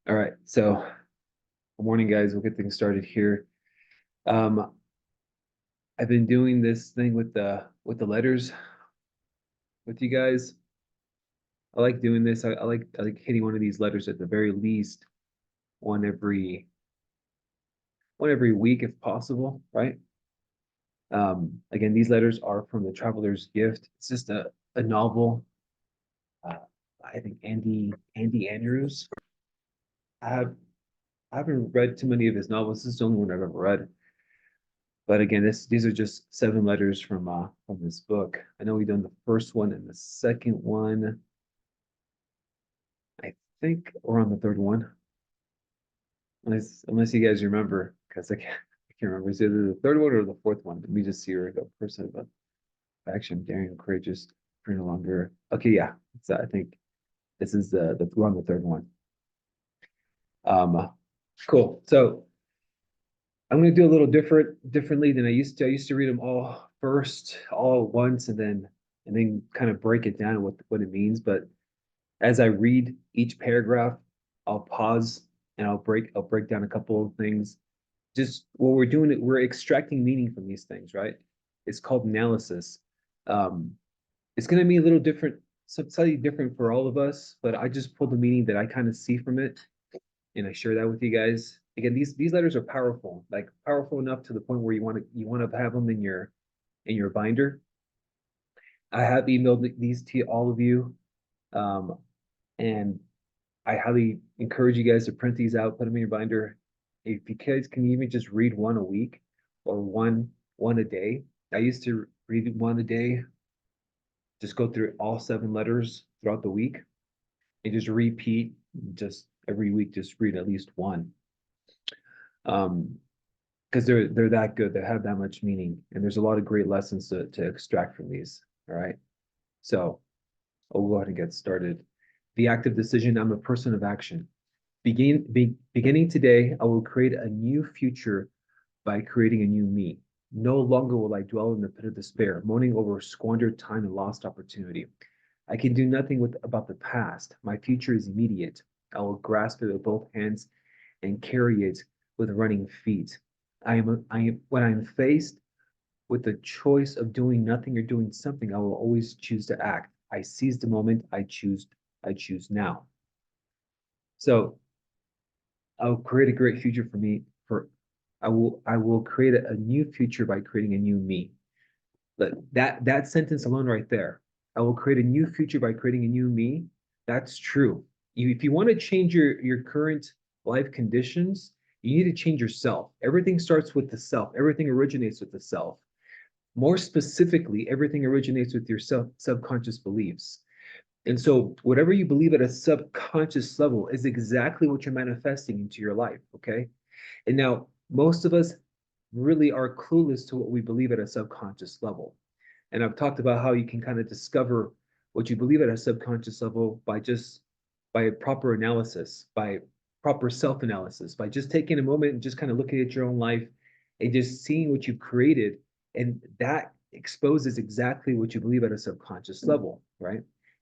All right, so good morning, guys. We'll get things started here. Um, I've been doing this thing with the letters with you guys. I like doing this. I like hitting one of these letters at the very least one every one every week if possible, right? Again, these letters are from The Traveler's Gift. It's just a novel. Uh, I think Andy Andrews. I have I haven't read too many of his novels. This is the only one I've ever read. But again, these are just 7 letters from this book. I know we've done the first one and the second one. I think we're on the third one, unless you guys remember, because I can't remember. It's either the third one or the fourth one. Let me just see where the person of action, daring, courageous, free no longer. Okay, yeah. So I think this is the we're on the third one. Um, cool. So I'm going to do a little differently than I used to. I used to read them all first, all at once, and then kind of break it down what it means. But as I read each paragraph, I'll pause and I'll break down a couple of things. Just what we're doing, we're extracting meaning from these things, right? It's called analysis. Um, it's going to be a little different, slightly different for all of us, but I just pulled the meaning that I kind of see from it and I share that with you guys. Again, these letters are powerful, like powerful enough to the point where you want to have them in your binder. I have emailed these to all of you, um, and I highly encourage you guys to print these out, put them in your binder. If you guys can even just read one a week or one a day. I used to read one a day, just go through all 7 letters throughout the week and just repeat just every week, just read at least one. Um, because they're that good, they have that much meaning, and there's a lot of great lessons to extract from these. All right. So I'll go ahead and get started. The active decision, I'm a person of action. Beginning today, I will create a new future by creating a new me. No longer will I dwell in the pit of despair, moaning over squandered time and lost opportunity. I can do nothing about the past. My future is immediate. I will grasp it with both hands and carry it with running feet. When I am faced with the choice of doing nothing or doing something, I will always choose to act. I seize the moment. I choose now. So I'll create a great future for me. For I will create a new future by creating a new me. But that sentence alone right there, I will create a new future by creating a new me. That's true. If you want to change your current life conditions, you need to change yourself. Everything starts with the self. Everything originates with the self. More specifically, everything originates with your subconscious beliefs. And so, whatever you believe at a subconscious level is exactly what you're manifesting into your life. Okay. And now, most of us really are clueless to what we believe at a subconscious level. And I've talked about how you can kind of discover what you believe at a subconscious level by a proper analysis, by proper self-analysis, by just taking a moment and just kind of looking at your own life and just seeing what you've created. And that exposes exactly what you believe at a subconscious level, right?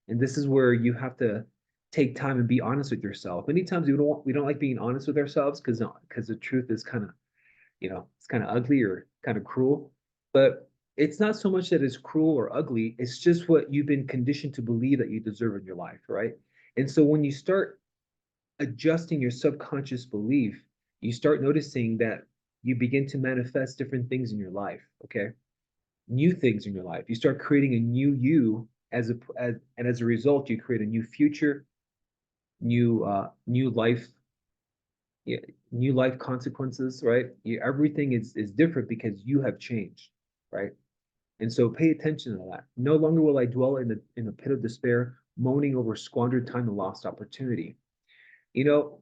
And this is where you have to take time and be honest with yourself. Many times we don't like being honest with ourselves because the truth is kind of, it's kind of ugly or kind of cruel. But it's not so much that it's cruel or ugly, it's just what you've been conditioned to believe that you deserve in your life, right? And so when you start adjusting your subconscious belief, you start noticing that you begin to manifest different things in your life, okay? New things in your life. You start creating a new you and as a result, you create a new future, new life, yeah, new life consequences, right? Everything is different because you have changed, right? And so pay attention to that. No longer will I dwell in the pit of despair, moaning over squandered time and lost opportunity. You know,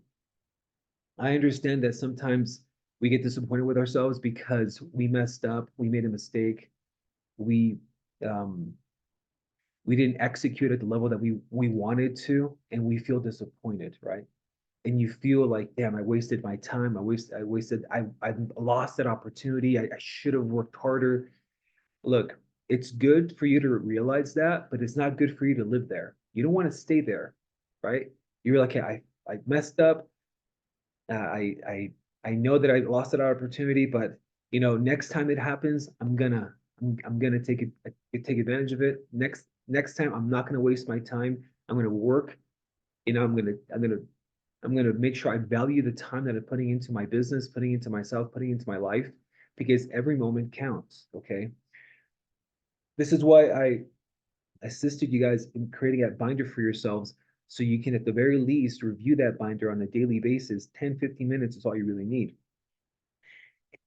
I understand that sometimes we get disappointed with ourselves because we messed up, we made a mistake, we um, we didn't execute at the level that we wanted to, and we feel disappointed, right? And you feel like, damn, I wasted my time. I lost that opportunity. I should have worked harder. Look, it's good for you to realize that, but it's not good for you to live there. You don't want to stay there, right? You're like, hey, I messed up. I know that I lost that opportunity, but next time it happens, I'm gonna take advantage of it. Next time, I'm not gonna waste my time. I'm gonna work. I'm gonna make sure I value the time that I'm putting into my business, putting into myself, putting into my life, because every moment counts. Okay. This is why I assisted you guys in creating that binder for yourselves so you can, at the very least, review that binder on a daily basis. 10, 15 minutes is all you really need.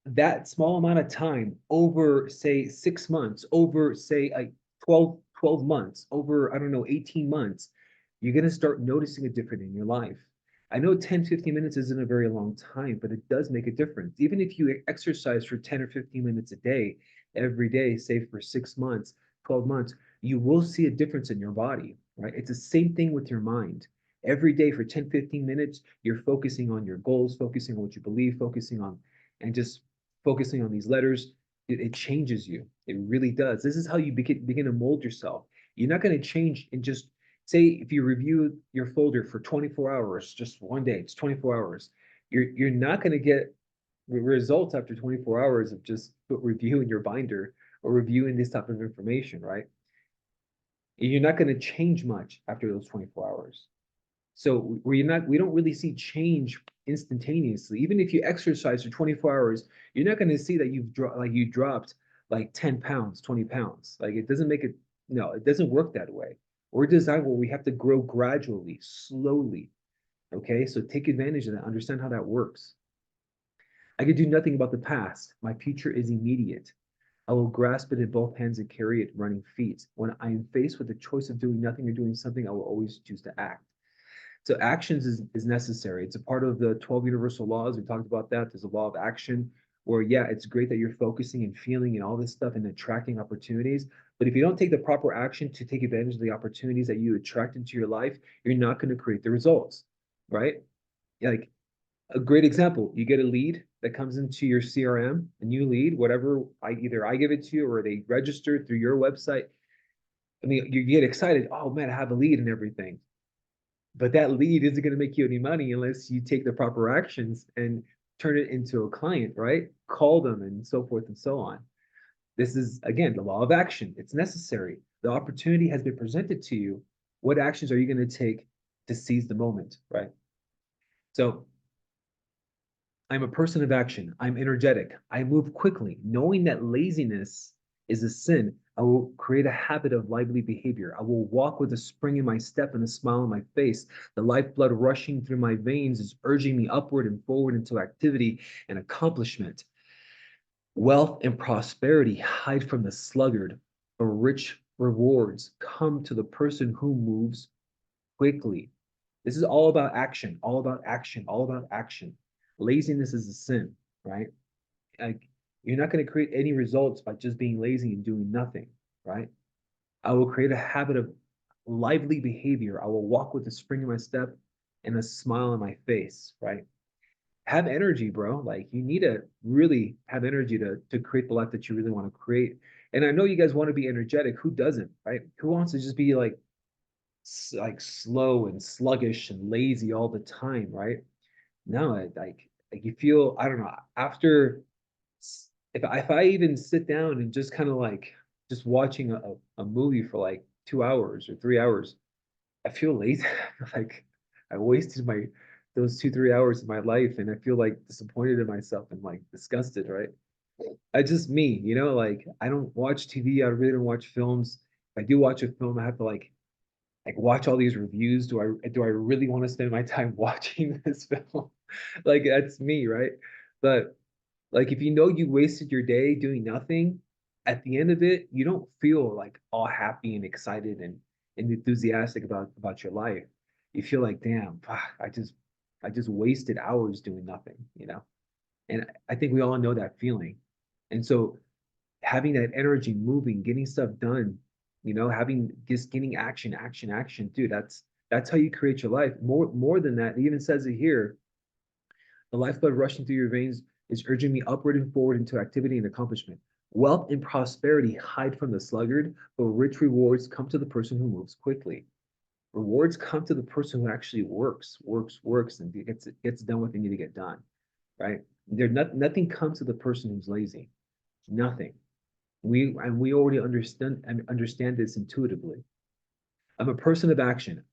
That small amount of time over, say, 6 months, over, say, like 12 months, over, I don't know, 18 months, you're going to start noticing a difference in your life. I know 10, 15 minutes isn't a very long time, but it does make a difference. Even if you exercise for 10 or 15 minutes a day, every day, say for 6 months, 12 months, you will see a difference in your body, right? It's the same thing with your mind. Every day for 10, 15 minutes, you're focusing on your goals, focusing on what you believe, focusing on, and just focusing on these letters, it changes you. It really does. This is how you begin to mold yourself. You're not going to change in just, say, if you review your folder for 24 hours, just one day, it's 24 hours. You're not going to get results after 24 hours of just reviewing your binder or reviewing this type of information, right? You're not going to change much after those 24 hours. So we don't really see change instantaneously. Even if you exercise for 24 hours, you're not going to see that you dropped like 10 pounds, 20 pounds. Like it doesn't make it, no, it doesn't work that way. We're designed where we have to grow gradually, slowly. Okay. So take advantage of that, understand how that works. I could do nothing about the past. My future is immediate. I will grasp it in both hands and carry it running feet. When I am faced with the choice of doing nothing or doing something, I will always choose to act. So actions is necessary. It's a part of the 12 universal laws. We talked about that. There's a law of action where, yeah, it's great that you're focusing and feeling and all this stuff and attracting opportunities. But if you don't take the proper action to take advantage of the opportunities that you attract into your life, you're not going to create the results, right? Like a great example, you get a lead that comes into your CRM, a new lead, whatever, either I give it to you or they register through your website. I mean, you get excited. Oh man, I have a lead and everything. But that lead isn't going to make you any money unless you take the proper actions and turn it into a client, right? Call them and so forth and so on. This is, again, the law of action. It's necessary. The opportunity has been presented to you. What actions are you going to take to seize the moment, right? So I'm a person of action. I'm energetic. I move quickly. Knowing that laziness is a sin, I will create a habit of lively behavior. I will walk with a spring in my step and a smile on my face. The lifeblood rushing through my veins is urging me upward and forward into activity and accomplishment. Wealth and prosperity hide from the sluggard, but rich rewards come to the person who moves quickly. This is all about action, all about action, all about action. Laziness is a sin, right? Like you're not going to create any results by just being lazy and doing nothing, right? I will create a habit of lively behavior. I will walk with a spring in my step and a smile on my face, right? Have energy, bro. Like you need to really have energy to create the life that you really want to create. And I know you guys want to be energetic. Who doesn't, right? Who wants to just be like slow and sluggish and lazy all the time, right? No, like you feel, I don't know, after if I even sit down and just kind of like just watching a movie for like 2 hours or 3 hours, I feel lazy. Like I wasted my those 2, 3 hours of my life and I feel like disappointed in myself and like disgusted, right? I just me, like I don't watch TV, I really don't watch films. If I do watch a film, I have to like watch all these reviews. Do I really want to spend my time watching this film? Like that's me, right? But like if you know you wasted your day doing nothing, at the end of it, you don't feel like all happy and excited and enthusiastic about your life. You feel like, damn, I just wasted hours doing nothing. And I think we all know that feeling. And so having that energy moving, getting stuff done, having just getting action, action, action, dude, that's how you create your life. More than that, it even says it here. The lifeblood rushing through your veins is urging me upward and forward into activity and accomplishment. Wealth and prosperity hide from the sluggard, but rich rewards come to the person who moves quickly. Rewards come to the person who actually works, and gets done what they need to get done, right? Nothing comes to the person who's lazy. Nothing. We already understand this intuitively. I'm a person of action.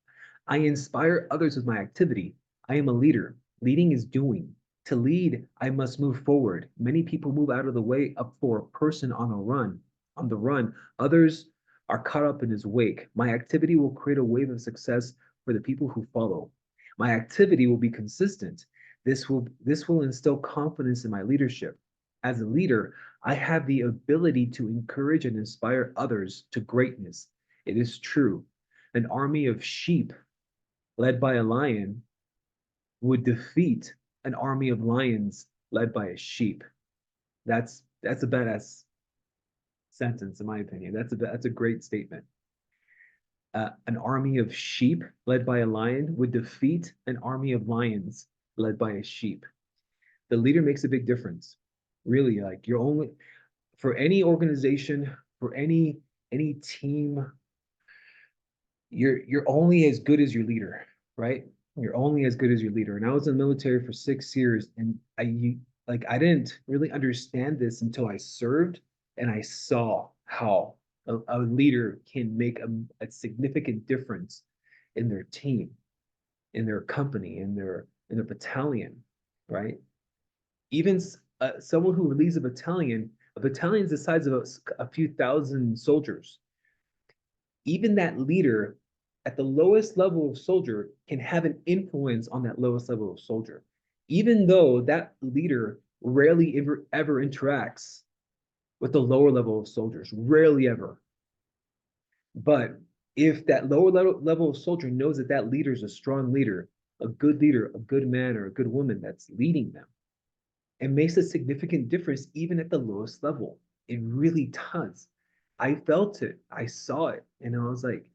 I inspire others with my activity. I am a leader. Leading is doing. To lead, I must move forward. Many people move out of the way up for a person on the run. Others are caught up in his wake. My activity will create a wave of success for the people who follow. My activity will be consistent. This will instill confidence in my leadership. As a leader, I have the ability to encourage and inspire others to greatness. It is true. An army of sheep led by a lion would defeat an army of lions led by a sheep. That's a badass sentence, in my opinion. That's a great statement. An army of sheep led by a lion would defeat an army of lions led by a sheep. The leader makes a big difference. Really, like you're only for any organization, for any team, you're only as good as your leader, right? You're only as good as your leader. And I was in the military for 6 years, and I didn't really understand this until I served, and I saw how a leader can make a significant difference in their team, in their company, in their battalion, right? Even someone who leads a battalion is the size of a few thousand soldiers. Even that leader at the lowest level of soldier can have an influence on that lowest level of soldier, even though that leader rarely ever interacts with the lower level of soldiers, rarely ever. But if that lower level of soldier knows that that leader is a strong leader, a good leader, a good man or a good woman that's leading them, it makes a significant difference even at the lowest level. It really does. I felt it. I saw it. And I was like,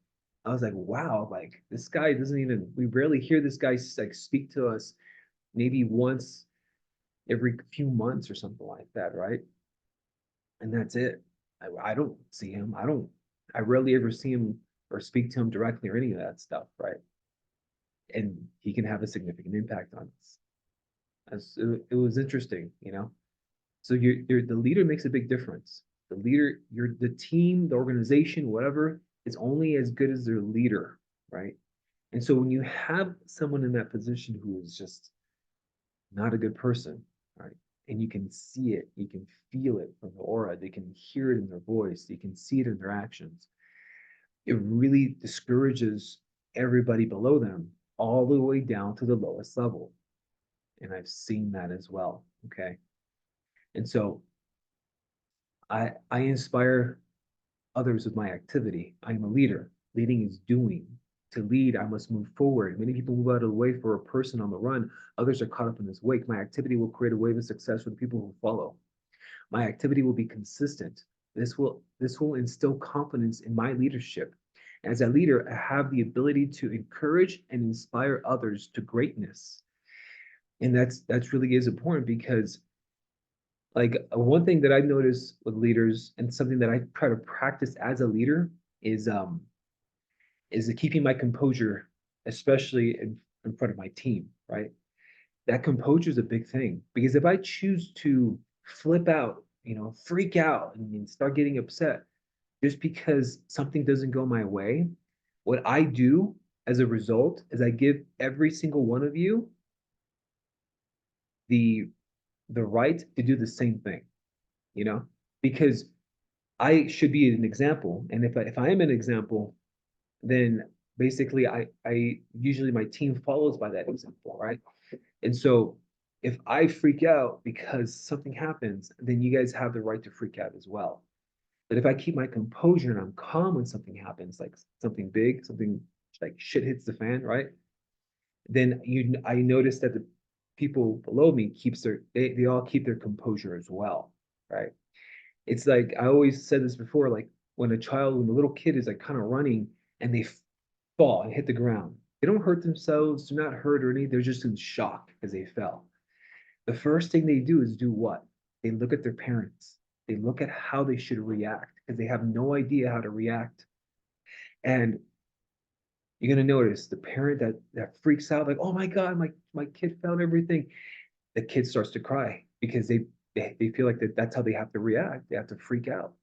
wow, like this guy doesn't even, we rarely hear this guy like speak to us maybe once every few months or something like that, right? And that's it. I don't see him. I rarely ever see him or speak to him directly or any of that stuff, right? And he can have a significant impact on us. It was interesting. So the leader makes a big difference. The leader, the team, the organization, whatever, is only as good as their leader, right? And so when you have someone in that position who is just not a good person, right? And you can see it, you can feel it from the aura, they can hear it in their voice, you can see it in their actions. It really discourages everybody below them all the way down to the lowest level. And I've seen that as well. Okay. And so I inspire others with my activity. I am a leader. Leading is doing. To lead, I must move forward. Many people move out of the way for a person on the run. Others are caught up in his wake. My activity will create a wave of success for the people who follow. My activity will be consistent. This will instill confidence in my leadership. As a leader, I have the ability to encourage and inspire others to greatness. And that's really is important because like one thing that I've noticed with leaders and something that I try to practice as a leader is keeping my composure, especially in front of my team, right? That composure is a big thing because if I choose to flip out, freak out and start getting upset just because something doesn't go my way, what I do as a result is I give every single one of you the the right to do the same thing, you know, because I should be an example, and if I am an example, then basically I usually my team follows by that example, right? And so if I freak out because something happens, then you guys have the right to freak out as well. But if I keep my composure and I'm calm when something happens, like something big, something like shit hits the fan, right? Then I notice that the people below me they all keep their composure as well, right? It's like I always said this before, like when a little kid is like kind of running and they fall and hit the ground. They don't hurt themselves, they're not hurt or anything, they're just in shock as they fell. The first thing they do is do what? They look at their parents. They look at how they should react because they have no idea how to react. And You're gonna notice the parent that freaks out, like, oh my God, my kid found everything. The kid starts to cry because they feel like that's how they have to react. They have to freak out.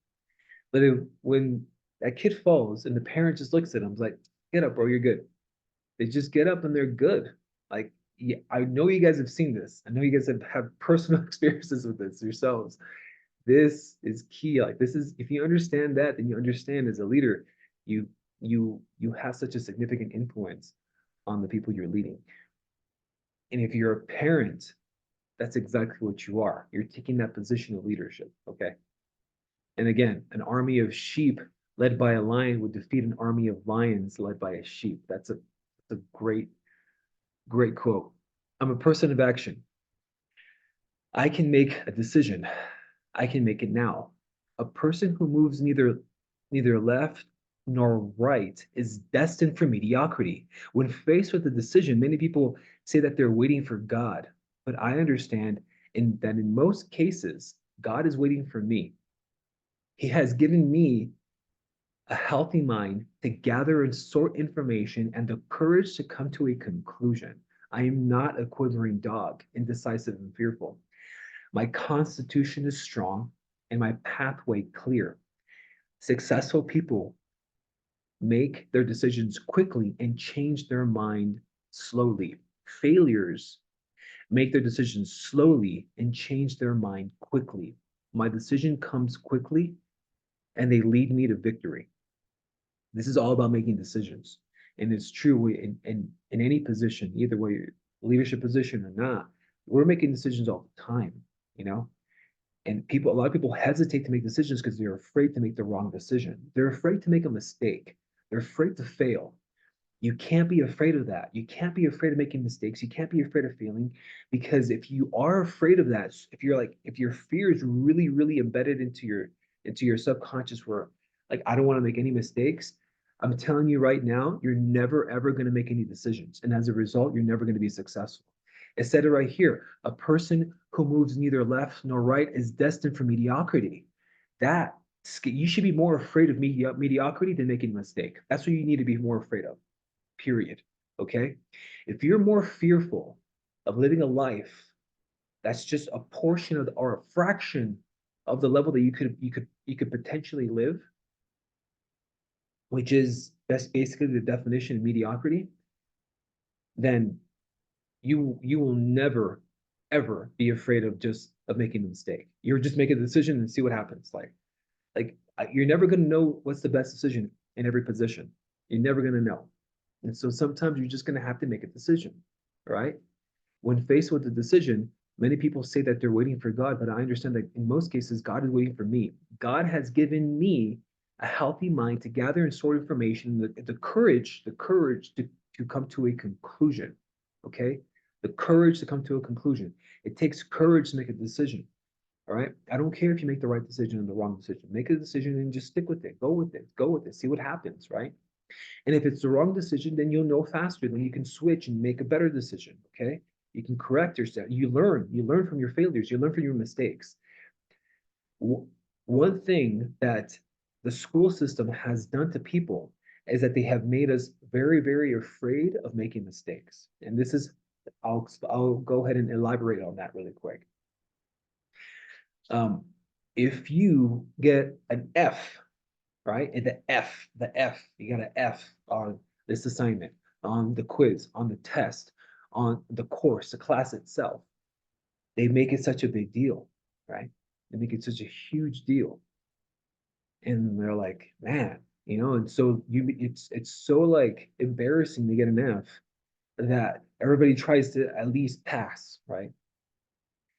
But when that kid falls and the parent just looks at him, like, get up, bro, you're good. They just get up and they're good. Like, yeah, I know you guys have seen this. I know you guys have personal experiences with this yourselves. This is key. Like, this is, if you understand that, then you understand as a leader, you you have such a significant influence on the people you're leading. And if you're a parent, that's exactly what you are. You're taking that position of leadership. Okay. And again, an army of sheep led by a lion would defeat an army of lions led by a sheep. That's a great quote. I'm a person of action. I can make a decision. I can make it now. A person who moves neither left nor right is destined for mediocrity. When faced with a decision, many people say that they're waiting for God, but I understand that in most cases, God is waiting for me. He has given me a healthy mind to gather and sort information and the courage to come to a conclusion. I am not a quivering dog, indecisive and fearful. My constitution is strong and my pathway clear. Successful people make their decisions quickly and change their mind slowly. Failures make their decisions slowly and change their mind quickly. My decision comes quickly and they lead me to victory. This is all about making decisions. And it's true in any position, either way, leadership position or not, we're making decisions all the time, you know? And a lot of people hesitate to make decisions because they're afraid to make the wrong decision. They're afraid to make a mistake. They're afraid to fail. You can't be afraid of that. You can't be afraid of making mistakes. You can't be afraid of failing because if you are afraid of that, if your fear is really, really embedded into your subconscious where like I don't want to make any mistakes, I'm telling you right now, you're never ever going to make any decisions. And as a result, you're never going to be successful. It said it right here. A person who moves neither left nor right is destined for mediocrity. That you should be more afraid of mediocrity than making a mistake. That's what you need to be more afraid of, period. Okay? If you're more fearful of living a life that's just a portion of or a fraction of the level that you could potentially live, which is that's basically the definition of mediocrity, then you will never ever be afraid of making a mistake. You're just make a decision and see what happens. Like you're never going to know what's the best decision in every position. You're never going to know. And so sometimes you're just going to have to make a decision, right? When faced with a decision, many people say that they're waiting for God, but I understand that in most cases, God is waiting for me. God has given me a healthy mind to gather and sort information, the courage to come to a conclusion. Okay? The courage to come to a conclusion. It takes courage to make a decision. All right. I don't care if you make the right decision or the wrong decision. Make a decision and just stick with it. Go with it. Go with it. See what happens. Right. And if it's the wrong decision, then you'll know faster. Then you can switch and make a better decision. Okay. You can correct yourself. You learn from your failures. You learn from your mistakes. One thing that the school system has done to people is that they have made us very, very afraid of making mistakes. And this is, I'll go ahead and elaborate on that really quick. Um, if you get an F, right? And you got an F on this assignment, on the quiz, on the test, on the course, the class itself. They make it such a big deal, right? They make it such a huge deal. And they're like, man, and so it's so like embarrassing to get an F that everybody tries to at least pass, right?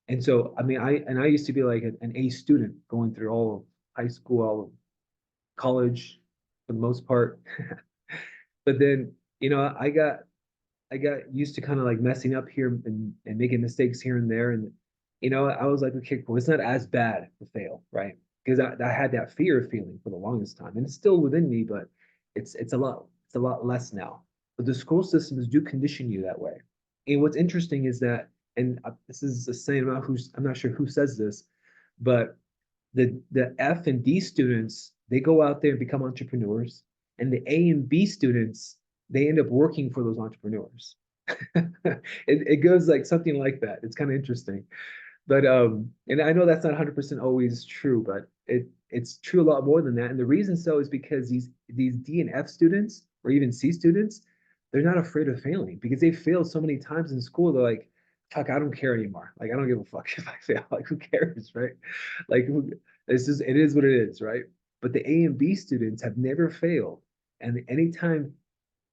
And so, I mean, I used to be like an A student going through all of high school, all of college for the most part. But then, I got used to kind of like messing up here and making mistakes here and there. And, I was like, okay, cool. It's not as bad to fail, right? Because I had that fear feeling for the longest time. And it's still within me, but it's a lot less now. But the school systems do condition you that way. And what's interesting is that, and this is a saying, I'm not sure who says this, but the F and D students, they go out there and become entrepreneurs, and the A and B students, they end up working for those entrepreneurs. It goes like something like that. It's kind of interesting. But and I know that's not 100% always true, but it's true a lot more than that. And the reason so is because these D and F students or even C students, they're not afraid of failing because they failed so many times in school. They're like, fuck, I don't care anymore. Like I don't give a fuck if I fail. Like who cares, right? Like it is what it is, right? But the A and B students have never failed. And anytime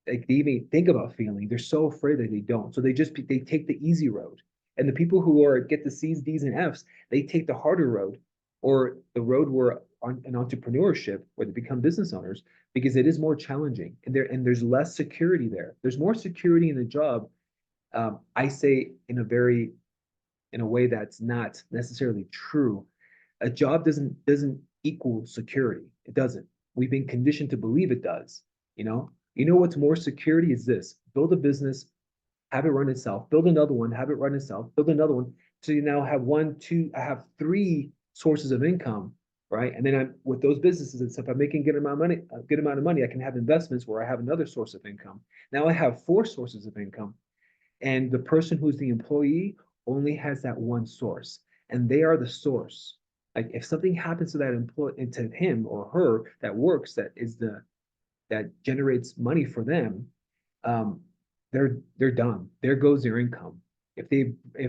like they even think about failing, they're so afraid that they don't. So they take the easy road. And the people who are get the C's, D's, and F's, they take the harder road or the road where on an entrepreneurship where they become business owners because it is more challenging and there's less security there. There's more security in the job. I say in a way that's not necessarily true. A job doesn't equal security. It doesn't. We've been conditioned to believe it does. You know what's more security is this: build a business, have it run itself, build another one, have it run itself, build another one. So you now have one, two, I have three sources of income, right? And then I'm with those businesses and stuff, I'm making a good amount of money. I can have investments where I have another source of income. Now I have four sources of income. And the person who's the employee only has that one source, and they are the source. Like if something happens to that employee, to him or her that works, that generates money for them, um, they're done. There goes their income. If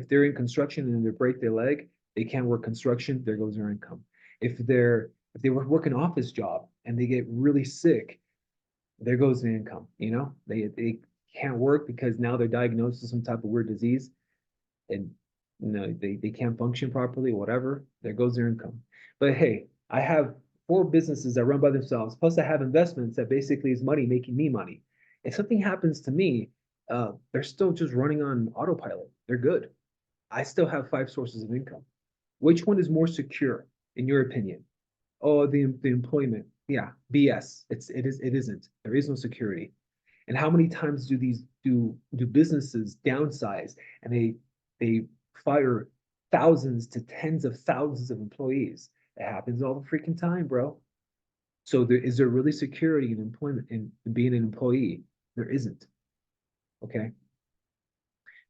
they're in construction and they break their leg, they can't work construction. There goes their income. If they work an office job and they get really sick, there goes the income. They can't work because now they're diagnosed with some type of weird disease and they can't function properly, whatever. There goes their income. But hey, I have four businesses that run by themselves, plus I have investments that basically is money making me money. If something happens to me, they're still just running on autopilot. They're good. I still have five sources of income. Which one is more secure, in your opinion? Oh, the employment. Yeah, BS. It isn't. There is no security. And how many times do businesses downsize and they fire thousands to tens of thousands of employees? It happens all the freaking time, bro. So is there really security in employment in being an employee? There isn't. Okay.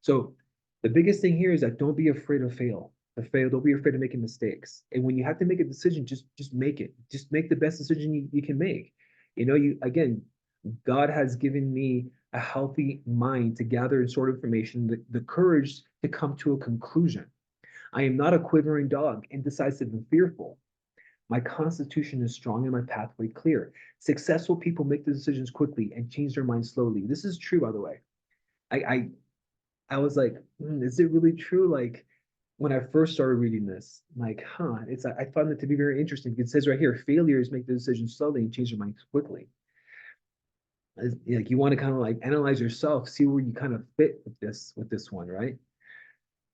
So the biggest thing here is that don't be afraid of fail. Don't be afraid of making mistakes. And when you have to make a decision, just make it. Just make the best decision you can make. You again, God has given me a healthy mind to gather and sort information, the courage to come to a conclusion. I am not a quivering dog, indecisive and fearful. My constitution is strong and my pathway clear. Successful people make the decisions quickly and change their minds slowly. This is true, by the way. I I, I was like, is it really true? Like when I first started reading this, like, I found it to be very interesting. It says right here, failures make the decisions slowly and change their minds quickly. Like you want to kind of like analyze yourself, see where you kind of fit with this one, right?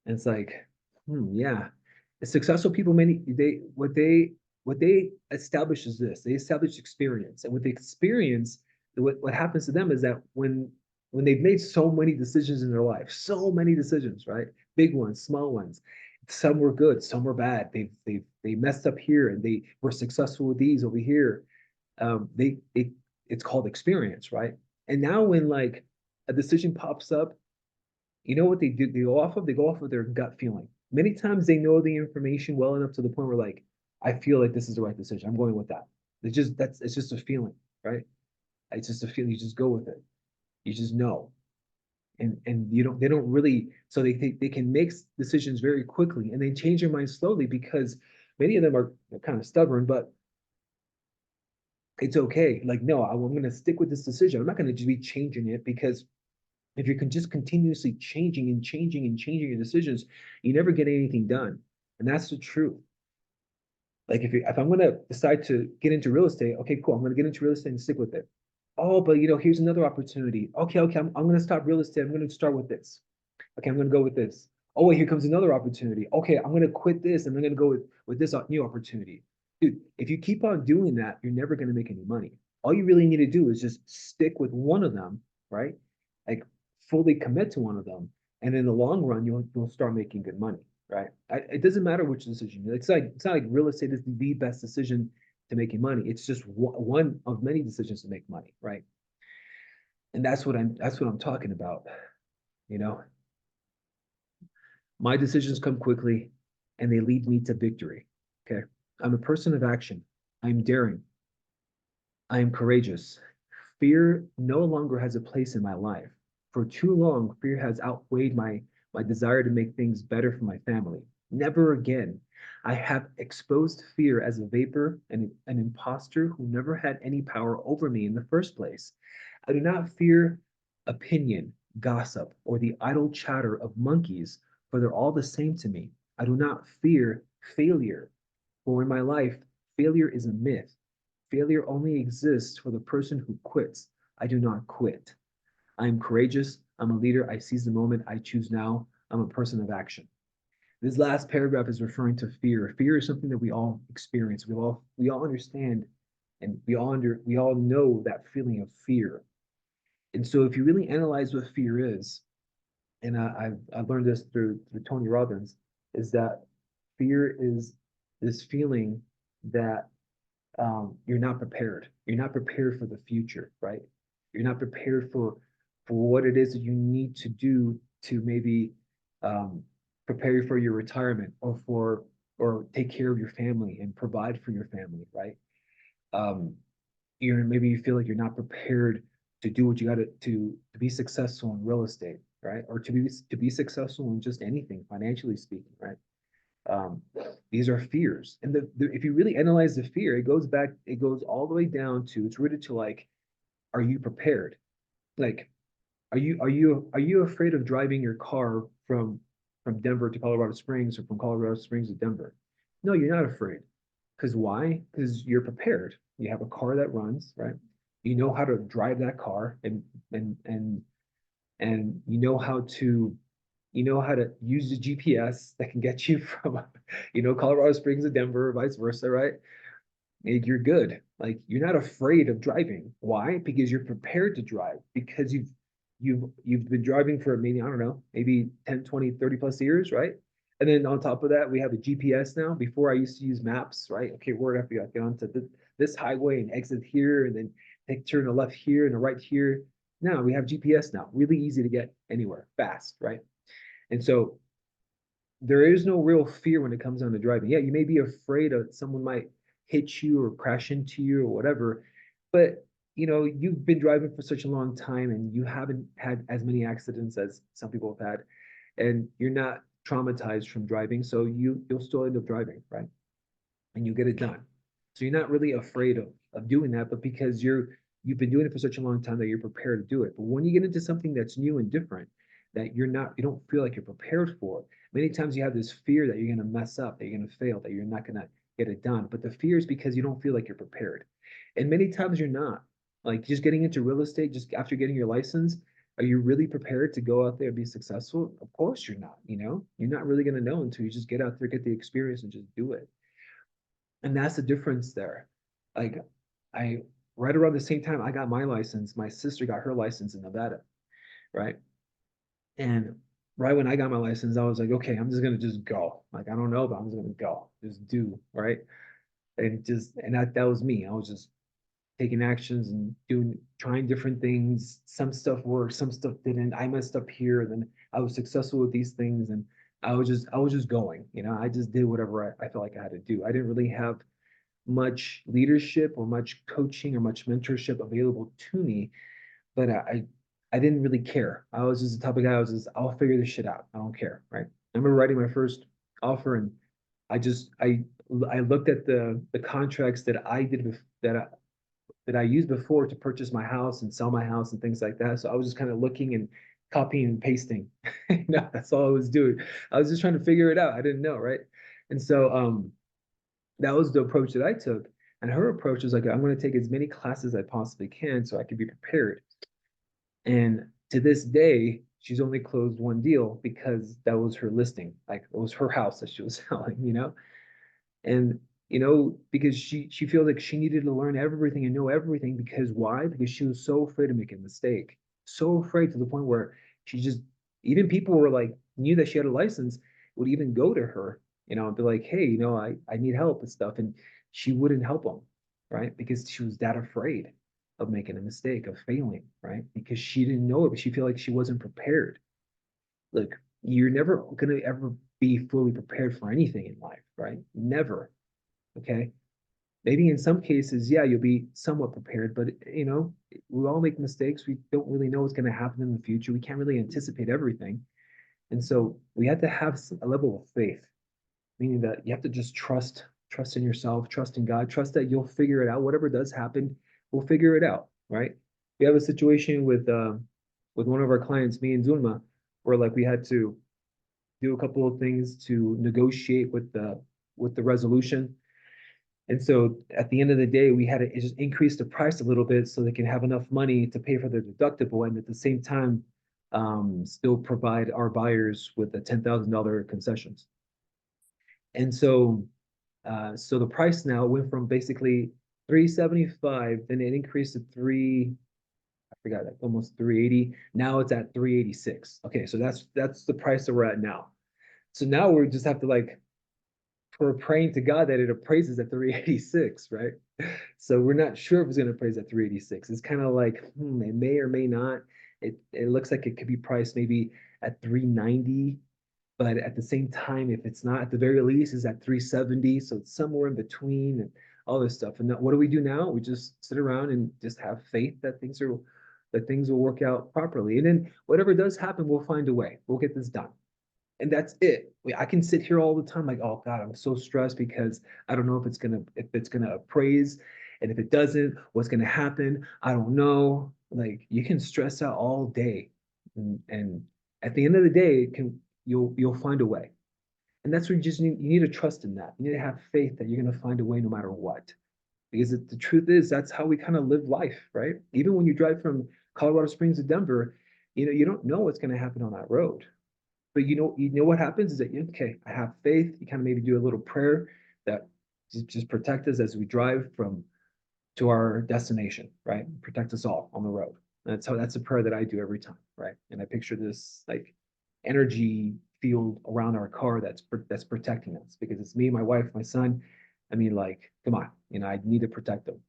And it's like, yeah. The successful people, many what they establish is this: they establish experience, and with the experience, what happens to them is that when they've made so many decisions in their life, so many decisions, right? Big ones, small ones. Some were good, some were bad. They messed up here, and they were successful with these over here. They it's called experience, right? And now when like a decision pops up, you know what they do? They go off of their gut feeling. Many times they know the information well enough to the point where like, I feel like this is the right decision. I'm going with that. It's just a feeling, right? It's just a feeling. You just go with it. You just know. And they don't really so they can make decisions very quickly and they change their mind slowly because many of them are kind of stubborn, but it's okay. Like, no, I'm going to stick with this decision. I'm not going to just be changing it because if you can just continuously changing and changing and changing your decisions, you never get anything done. And that's the truth. Like if I'm gonna decide to get into real estate, okay, cool. I'm gonna get into real estate and stick with it. Oh, but here's another opportunity. Okay, I'm gonna stop real estate. I'm gonna start with this. Okay, I'm gonna go with this. Oh wait, here comes another opportunity. Okay, I'm gonna quit this and I'm gonna go with this new opportunity. Dude, if you keep on doing that, you're never gonna make any money. All you really need to do is just stick with one of them, right? Like fully commit to one of them, and in the long run, you'll start making good money, right? It doesn't matter which decision. It's not like real estate is the best decision to making money. It's just one of many decisions to make money, right? And that's what I'm talking about. You know, my decisions come quickly and they lead me to victory. Okay. I'm a person of action. I'm daring. I am courageous. Fear no longer has a place in my life. For too long, fear has outweighed my desire to make things better for my family. Never again. I have exposed fear as a vapor and an imposter who never had any power over me in the first place. I do not fear opinion, gossip, or the idle chatter of monkeys, for they're all the same to me. I do not fear failure, for in my life, failure is a myth. Failure only exists for the person who quits. I do not quit. I am courageous. I'm a leader. I seize the moment. I choose now. I'm a person of action. This last paragraph is referring to fear. Fear is something that we all experience. We all understand, and we all know that feeling of fear. And so, if you really analyze what fear is, and I've learned this through Tony Robbins, is that fear is this feeling that you're not prepared. You're not prepared for the future, right? You're not prepared for what it is that you need to do to maybe um, prepare you for your retirement or take care of your family and provide for your family, right? Um, maybe you feel like you're not prepared to do what you got to be successful in real estate, right? Or to be successful in just anything, financially speaking, right? um, these are fears, and if you really analyze the fear, it goes all the way down to, it's rooted to like, are you prepared? Like, are you afraid of driving your car from Denver to Colorado Springs, or from Colorado Springs to Denver? No, you're not afraid. Because why? Because you're prepared. You have a car that runs, right? You know how to drive that car, and you know how to use the GPS that can get you from Colorado Springs to Denver, vice versa, right? Like, you're good. Like, you're not afraid of driving. Why? Because you're prepared to drive, because you've been driving for, maybe, I don't know, maybe 10, 20, 30 plus years, right? And then on top of that, we have a GPS now. Before, I used to use maps, right? Okay, where do I have to get onto this highway and exit here, and then take turn a left here and a right here. Now we have GPS now. Really easy to get anywhere, fast, right? And so there is no real fear when it comes down to driving. Yeah, you may be afraid of someone might hit you or crash into you or whatever, but you've been driving for such a long time and you haven't had as many accidents as some people have had, and you're not traumatized from driving, so you'll still end up driving, right? And you get it done. So you're not really afraid of doing that, but because you've been doing it for such a long time that you're prepared to do it. But when you get into something that's new and different, that you don't feel like you're prepared for, many times you have this fear that you're going to mess up, that you're going to fail, that you're not going to get it done. But the fear is because you don't feel like you're prepared. And many times you're not. Like, just getting into real estate, just after getting your license, are you really prepared to go out there and be successful? Of course you're not. You're not really going to know until you just get out there, get the experience, and just do it. And that's the difference there. Like, I right around the same time I got my license, my sister got her license in Nevada, right? And right when I got my license, I was like, okay, I'm just gonna just go. Like, I don't know, but I'm just gonna go, just do, right? And that was me. I was just taking actions and trying different things. Some stuff worked, some stuff didn't. I messed up here, and then I was successful with these things, and I was just going. I just did whatever I felt like I had to do. I didn't really have much leadership or much coaching or much mentorship available to me, but I didn't really care. I was just the type of guy. I was just, I'll figure this shit out. I don't care, right? I remember writing my first offer, and I just I looked at the contracts that I did that I used before to purchase my house and sell my house and things like that. So I was just kind of looking and copying and pasting. That's all I was doing. I was just trying to figure it out. I didn't know, right? And so that was the approach that I took. And her approach was like, I'm going to take as many classes as I possibly can so I can be prepared. And to this day, she's only closed one deal because that was her listing. Like, it was her house that she was selling. And because she feels like she needed to learn everything and know everything. Because why? Because she was so afraid to make a mistake. So afraid, to the point where she just, even people were like, knew that she had a license, would even go to her, and be like, hey, I need help and stuff. And she wouldn't help them, right? Because she was that afraid. of making a mistake, of failing, right? Because she didn't know it, but she felt like she wasn't prepared. Look, you're never gonna ever be fully prepared for anything in life, right? Never. Okay. Maybe in some cases, yeah, you'll be somewhat prepared, but we all make mistakes. We don't really know what's going to happen in the future. We can't really anticipate everything. And so we have to have a level of faith, meaning that you have to just trust in yourself, trust in God, trust that you'll figure it out. Whatever does happen, we'll figure it out, right? We have a situation with one of our clients, me and Zulma, where like we had to do a couple of things to negotiate with the resolution. And so at the end of the day, we had to just increase the price a little bit so they can have enough money to pay for their deductible, and at the same time, still provide our buyers with a $10,000 concessions. And so the price now went from basically 375, then it increased to I forgot, like almost 380. Now it's at 386. Okay, so that's the price that we're at now. So now we just have to like we're praying to God that it appraises at 386, right? So we're not sure if it's going to appraise at 386. It's kind of like, it may or may not. It looks like it could be priced maybe at 390, but at the same time, if it's not, at the very least, is at 370. So it's somewhere in between and all this stuff. And what do we do now? We just sit around and just have faith that things will work out properly. And then whatever does happen, we'll find a way. We'll get this done, and that's it. I can sit here all the time like, oh God, I'm so stressed because I don't know if it's gonna appraise, and if it doesn't, what's gonna happen? I don't know. Like you can stress out all day, and at the end of the day, you'll find a way. And that's where you need to trust in that. You need to have faith that you're gonna find a way no matter what. Because the truth is, that's how we kind of live life, right? Even when you drive from Colorado Springs to Denver, you don't know what's gonna happen on that road, but you know what happens is that okay, I have faith. You kind of maybe do a little prayer that just protect us as we drive from to our destination, right? Protect us all on the road. That's a prayer that I do every time, right? And I picture this like energy field around our car that's protecting us because it's me, my wife, my son. I mean, like, come on, I need to protect them.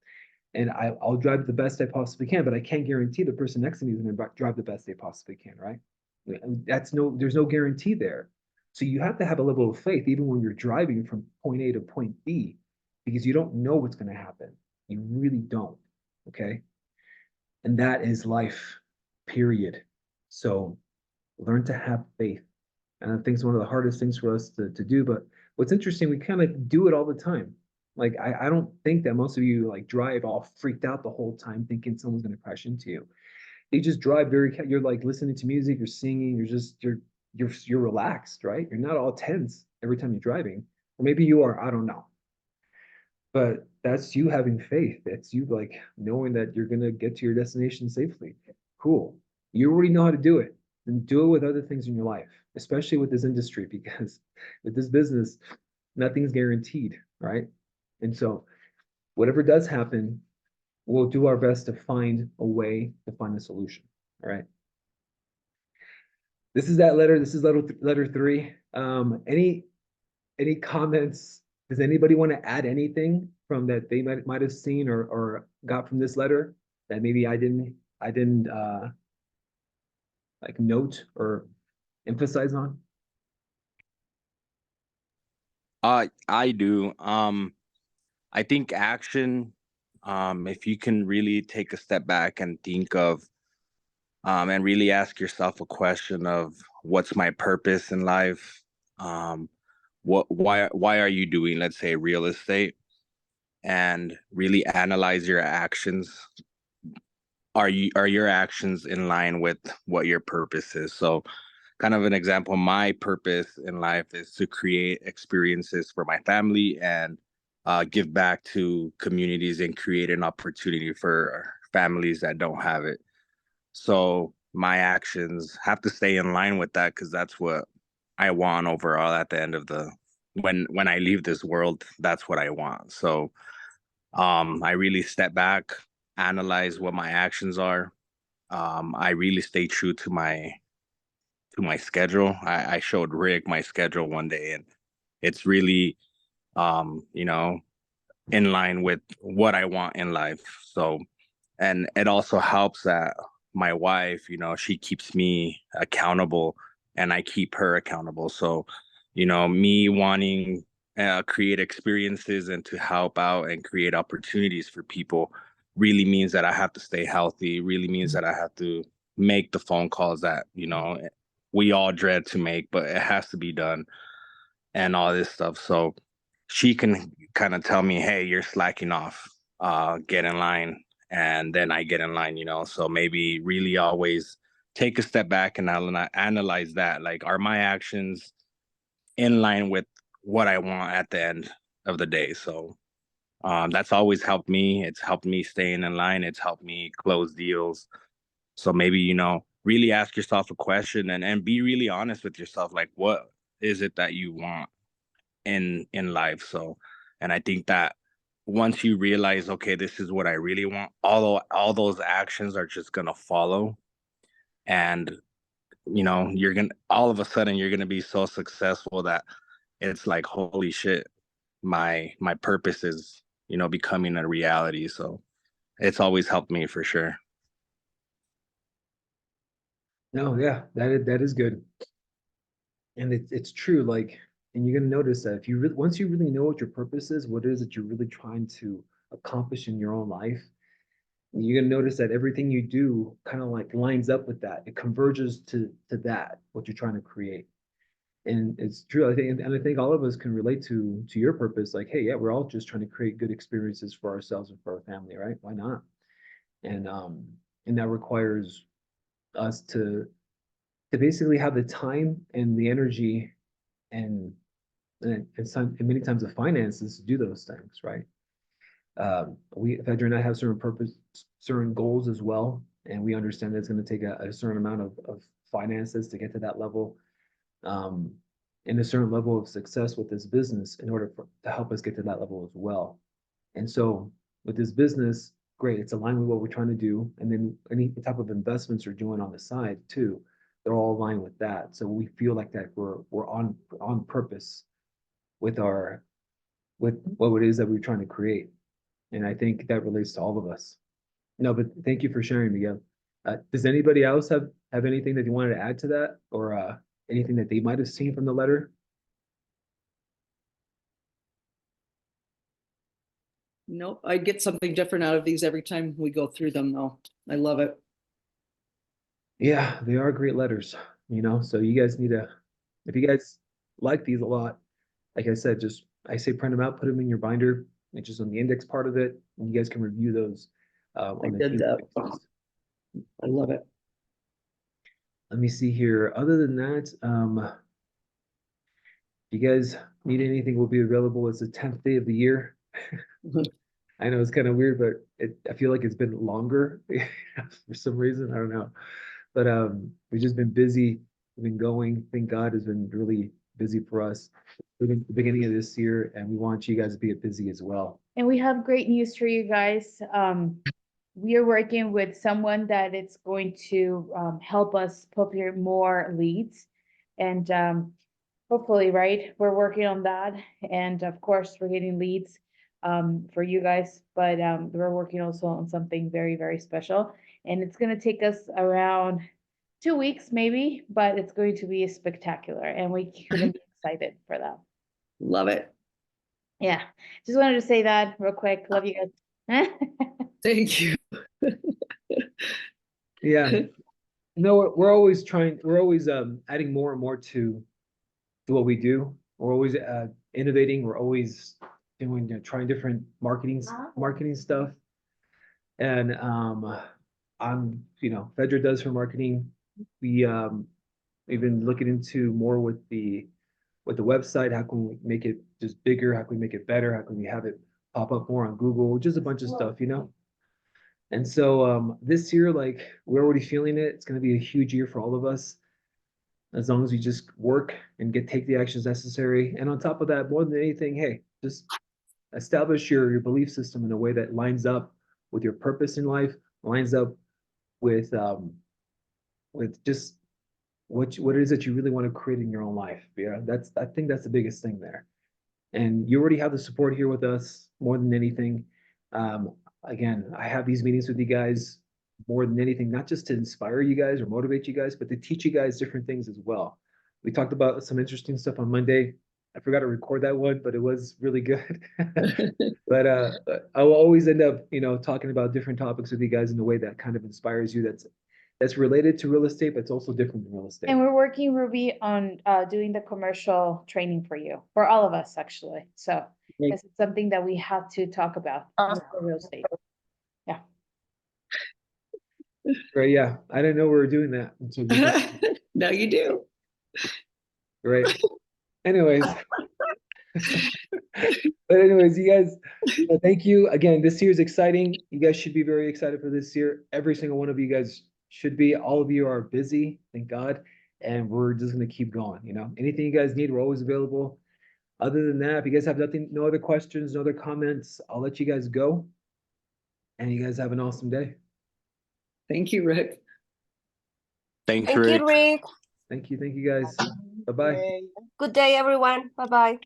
And I'll drive the best I possibly can, but I can't guarantee the person next to me is going to drive the best they possibly can, right? There's no guarantee there. So you have to have a level of faith even when you're driving from point A to point B, because you don't know what's going to happen. You really don't. Okay. And that is life, period. So learn to have faith. And I think it's one of the hardest things for us to do. But what's interesting, we kind of do it all the time. Like, I don't think that most of you like drive all freaked out the whole time thinking someone's going to crash into you. You just drive you're like listening to music, you're singing, you're relaxed, right? You're not all tense every time you're driving. Or maybe you are, I don't know. But that's you having faith. That's you like knowing that you're gonna get to your destination safely. Cool. You already know how to do it. And do it with other things in your life, especially with this industry, because with this business, nothing's guaranteed, right? And so whatever does happen, we'll do our best to find a way to find a solution. All right. This is that letter. This is letter 3. Any comments? Does anybody want to add anything from that they might have seen or got from this letter that maybe I didn't like note or emphasize on? I do. I think action, if you can really take a step back and think of, and really ask yourself a question of what's my purpose in life? Why are you doing, let's say, real estate? And really analyze your actions. Are your actions in line with what your purpose is? So kind of an example, my purpose in life is to create experiences for my family and give back to communities and create an opportunity for families that don't have it. So my actions have to stay in line with that because that's what I want overall at the end of the when I leave this world, that's what I want. So I really step back, analyze what my actions are. I really stay true to my schedule. I showed Rick my schedule one day, and it's really, um, you know, in line with what I want in life. So, And it also helps that my wife, she keeps me accountable and I keep her accountable. So, me wanting create experiences and to help out and create opportunities for people really means that I have to stay healthy, really means that I have to make the phone calls that, we all dread to make, but it has to be done and all this stuff. So she can kind of tell me, hey, you're slacking off, get in line. And then I get in line, So maybe really always take a step back and analyze that. Like, are my actions in line with what I want at the end of the day? So that's always helped me. It's helped me staying in line. It's helped me close deals. So maybe, really ask yourself a question and be really honest with yourself. Like, what is it that you want in life? So, and I think that once you realize, okay, this is what I really want, all those actions are just gonna follow. And you're gonna all of a sudden you're gonna be so successful that it's like, holy shit, my purpose is, becoming a reality. So it's always helped me for sure. No, yeah, that is good. And it's true, like, and you're gonna notice that if you really once you really know what your purpose is, what it is that you're really trying to accomplish in your own life, you're gonna notice that everything you do kind of like lines up with that. It converges to that, what you're trying to create. And it's true, I think, and I think all of us can relate to your purpose. Like, hey, yeah, we're all just trying to create good experiences for ourselves and for our family, right? Why not? And and that requires us to basically have the time and the energy and and many times the finances to do those things, right? Fedra and I have certain purpose, certain goals as well, and we understand that it's going to take a certain amount of finances to get to that level, um, and a certain level of success with this business in order to help us get to that level as well. And so with this business, great, it's aligned with what we're trying to do, and then any type of investments you're doing on the side too, they're all aligned with that. So we feel like that we're on purpose with our with what it is that we're trying to create. And I think that relates to all of us. No, but thank you for sharing, Miguel. Does anybody else have anything that you wanted to add to that, or anything that they might have seen from the letter? Nope, I get something different out of these every time we go through them, though. I love it. Yeah, they are great letters, So you guys need to, if you guys like these a lot, like I said, just I say print them out, put them in your binder, and just on the index part of it, and you guys can review those I on the did daily that. basis. I love it. Let me see here. Other than that, if you guys need anything, we'll be available. It's the 10th day of the year. I know it's kind of weird, but I feel like it's been longer for some reason. I don't know. But we've just been busy. We've been going. Thank God has been really busy for us. We've been the beginning of this year, and we want you guys to be busy as well. And we have great news for you guys. We are working with someone that it's going to help us prepare more leads. And hopefully, right, we're working on that. And of course, we're getting leads for you guys, but we're working also on something very, very special. And it's going to take us around 2 weeks, maybe, but it's going to be spectacular. And we couldn't be excited for that. Love it. Yeah, just wanted to say that real quick. Love you guys. Thank you. Yeah. No, we're always adding more and more to what we do. We're always innovating. We're always trying different marketing stuff. And Fedra does her marketing. We've been looking into more with the website. How can we make it just bigger? How can we make it better? How can we have it pop up more on Google? Just a bunch of stuff. And so this year, like, we're already feeling it. It's going to be a huge year for all of us, as long as we just work and take the actions necessary. And on top of that, more than anything, hey, just establish your belief system in a way that lines up with your purpose in life, lines up with just what it is that you really want to create in your own life. Yeah, I think that's the biggest thing there. And you already have the support here with us more than anything. again, I have these meetings with you guys more than anything, not just to inspire you guys or motivate you guys, but to teach you guys different things as well. We talked about some interesting stuff on Monday. I forgot to record that one, but it was really good. But I will always end up, talking about different topics with you guys in a way that kind of inspires you. That's related to real estate, but it's also different than real estate. And we're working, Ruby, on doing the commercial training for you, for all of us, actually. So Great. this is something that we have to talk about for real estate. Right? Yeah, I didn't know we were doing that until we did. Now you do. Right. Anyways. But anyways, you guys, thank you again. This year is exciting. You guys should be very excited for this year. Every single one of you guys should be. All of you are busy, thank God, and we're just gonna keep going. Anything you guys need, we're always available. Other than that, if you guys have no other questions, no other comments, I'll let you guys go. And you guys have an awesome day. Thank you, Rick. Thanks, Thank Rick. you, Rick. Thank you guys. Bye-bye. Good day, everyone. Bye-bye.